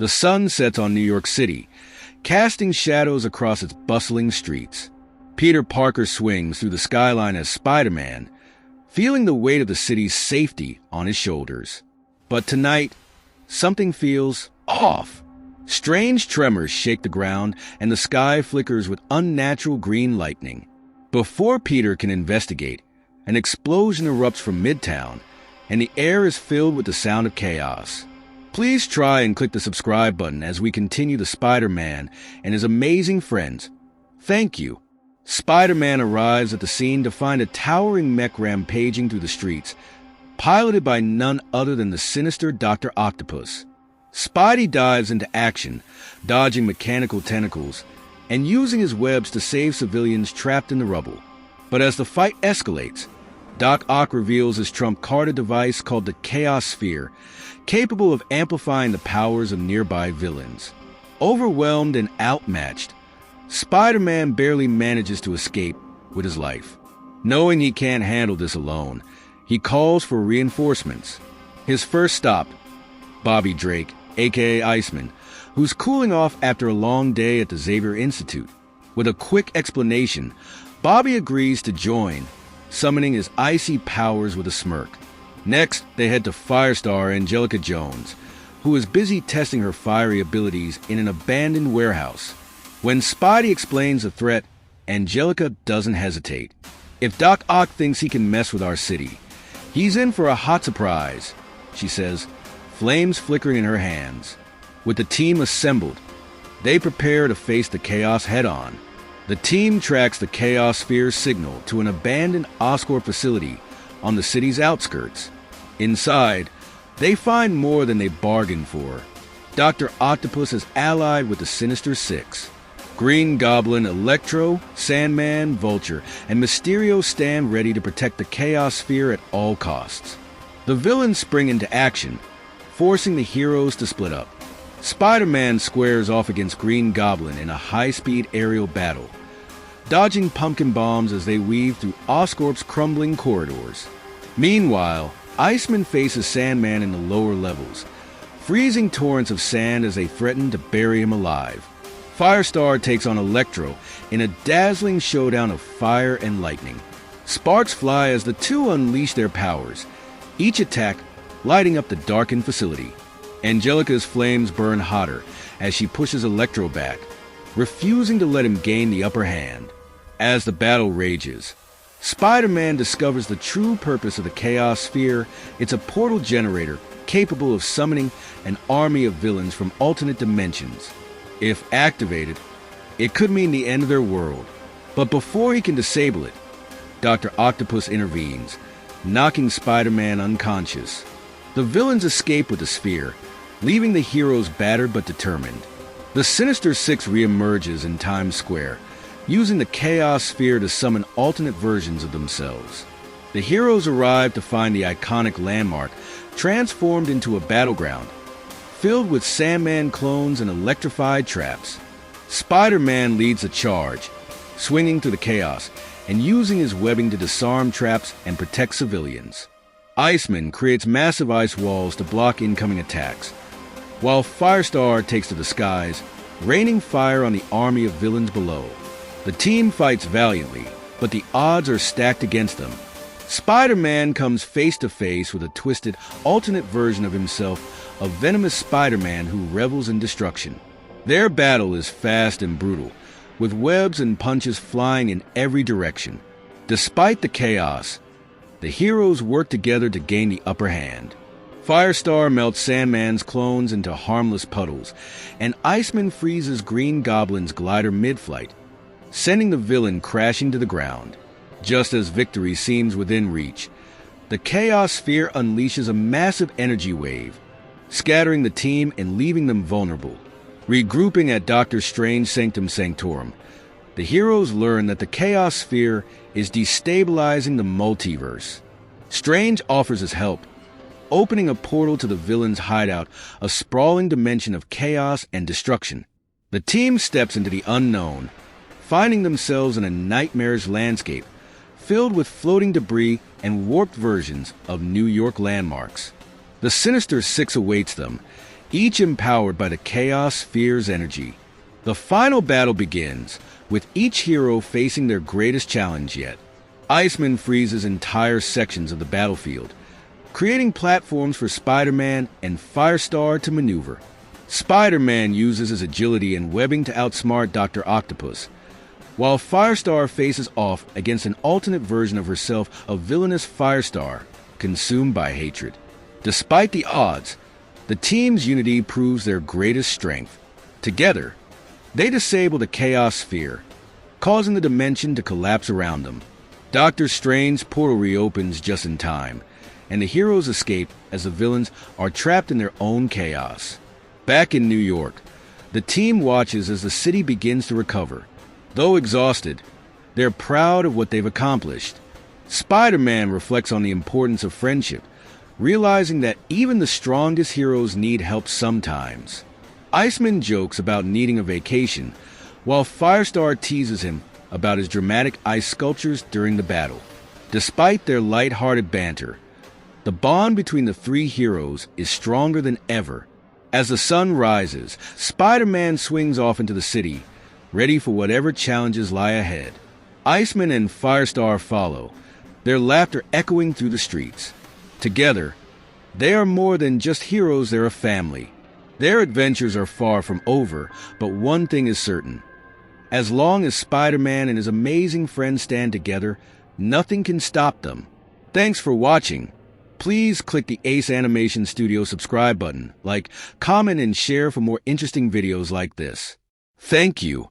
The sun sets on New York City, casting shadows across its bustling streets. Peter Parker swings through the skyline as Spider-Man, feeling the weight of the city's safety on his shoulders. But tonight, something feels off. Strange tremors shake the ground, and the sky flickers with unnatural green lightning. Before Peter can investigate, an explosion erupts from Midtown, and the air is filled with the sound of chaos. Please try and click the subscribe button as we continue the Spider-Man and his amazing friends. Thank you. Spider-Man arrives at the scene to find a towering mech rampaging through the streets, piloted by none other than the sinister Dr. Octopus. Spidey dives into action, dodging mechanical tentacles and using his webs to save civilians trapped in the rubble. But as the fight escalates, Doc Ock reveals his trump-card device called the Chaos Sphere, capable of amplifying the powers of nearby villains. Overwhelmed and outmatched, Spider-Man barely manages to escape with his life. Knowing he can't handle this alone, he calls for reinforcements. His first stop, Bobby Drake, aka Iceman, who's cooling off after a long day at the Xavier Institute. With a quick explanation, Bobby agrees to join, summoning his icy powers with a smirk. Next, they head to Firestar Angelica Jones, who is busy testing her fiery abilities in an abandoned warehouse. When Spidey explains the threat, Angelica doesn't hesitate. If Doc Ock thinks he can mess with our city, he's in for a hot surprise, she says, flames flickering in her hands. With the team assembled, they prepare to face the chaos head-on. The team tracks the Chaos Sphere signal to an abandoned Oscorp facility on the city's outskirts. Inside, they find more than they bargained for. Dr. Octopus is allied with the Sinister Six. Green Goblin, Electro, Sandman, Vulture, and Mysterio stand ready to protect the Chaos Sphere at all costs. The villains spring into action, forcing the heroes to split up. Spider-Man squares off against Green Goblin in a high-speed aerial battle, dodging pumpkin bombs as they weave through Oscorp's crumbling corridors. Meanwhile, Iceman faces Sandman in the lower levels, freezing torrents of sand as they threaten to bury him alive. Firestar takes on Electro in a dazzling showdown of fire and lightning. Sparks fly as the two unleash their powers, each attack lighting up the darkened facility. Angelica's flames burn hotter as she pushes Electro back, refusing to let him gain the upper hand. As the battle rages, Spider-Man discovers the true purpose of the Chaos Sphere. It's a portal generator capable of summoning an army of villains from alternate dimensions. If activated, it could mean the end of their world. But before he can disable it, Dr. Octopus intervenes, knocking Spider-Man unconscious. The villains escape with the sphere, leaving the heroes battered but determined. The Sinister Six reemerges in Times Square, using the Chaos Sphere to summon alternate versions of themselves. The heroes arrive to find the iconic landmark transformed into a battleground, filled with Sandman clones and electrified traps. Spider-Man leads the charge, swinging through the chaos and using his webbing to disarm traps and protect civilians. Iceman creates massive ice walls to block incoming attacks, while Firestar takes to the skies, raining fire on the army of villains below. The team fights valiantly, but the odds are stacked against them. Spider-Man comes face to face with a twisted, alternate version of himself, a venomous Spider-Man who revels in destruction. Their battle is fast and brutal, with webs and punches flying in every direction. Despite the chaos, the heroes work together to gain the upper hand. Firestar melts Sandman's clones into harmless puddles, and Iceman freezes Green Goblin's glider mid-flight, sending the villain crashing to the ground. Just as victory seems within reach, the Chaos Sphere unleashes a massive energy wave, scattering the team and leaving them vulnerable. Regrouping at Doctor Strange Sanctum Sanctorum, the heroes learn that the Chaos Sphere is destabilizing the multiverse. Strange offers his help, opening a portal to the villain's hideout, a sprawling dimension of chaos and destruction. The team steps into the unknown, finding themselves in a nightmarish landscape filled with floating debris and warped versions of New York landmarks. The Sinister Six awaits them, each empowered by the Chaos Sphere's energy. The final battle begins, with each hero facing their greatest challenge yet. Iceman freezes entire sections of the battlefield, creating platforms for Spider-Man and Firestar to maneuver. Spider-Man uses his agility and webbing to outsmart Dr. Octopus, while Firestar faces off against an alternate version of herself, a villainous Firestar, consumed by hatred. Despite the odds, the team's unity proves their greatest strength. Together, they disable the Chaos Sphere, causing the dimension to collapse around them. Doctor Strange's portal reopens just in time, and the heroes escape as the villains are trapped in their own chaos. Back in New York, the team watches as the city begins to recover. Though exhausted, they're proud of what they've accomplished. Spider-Man reflects on the importance of friendship, realizing that even the strongest heroes need help sometimes. Iceman jokes about needing a vacation, while Firestar teases him about his dramatic ice sculptures during the battle. Despite their light-hearted banter, the bond between the three heroes is stronger than ever. As the sun rises, Spider-Man swings off into the city, ready for whatever challenges lie ahead. Iceman and Firestar follow, their laughter echoing through the streets. Together, they are more than just heroes, they're a family. Their adventures are far from over, but one thing is certain. As long as Spider-Man and his amazing friends stand together, nothing can stop them. Thanks for watching. Please click the Ace Animation Studio subscribe button, like, comment, and share for more interesting videos like this. Thank you.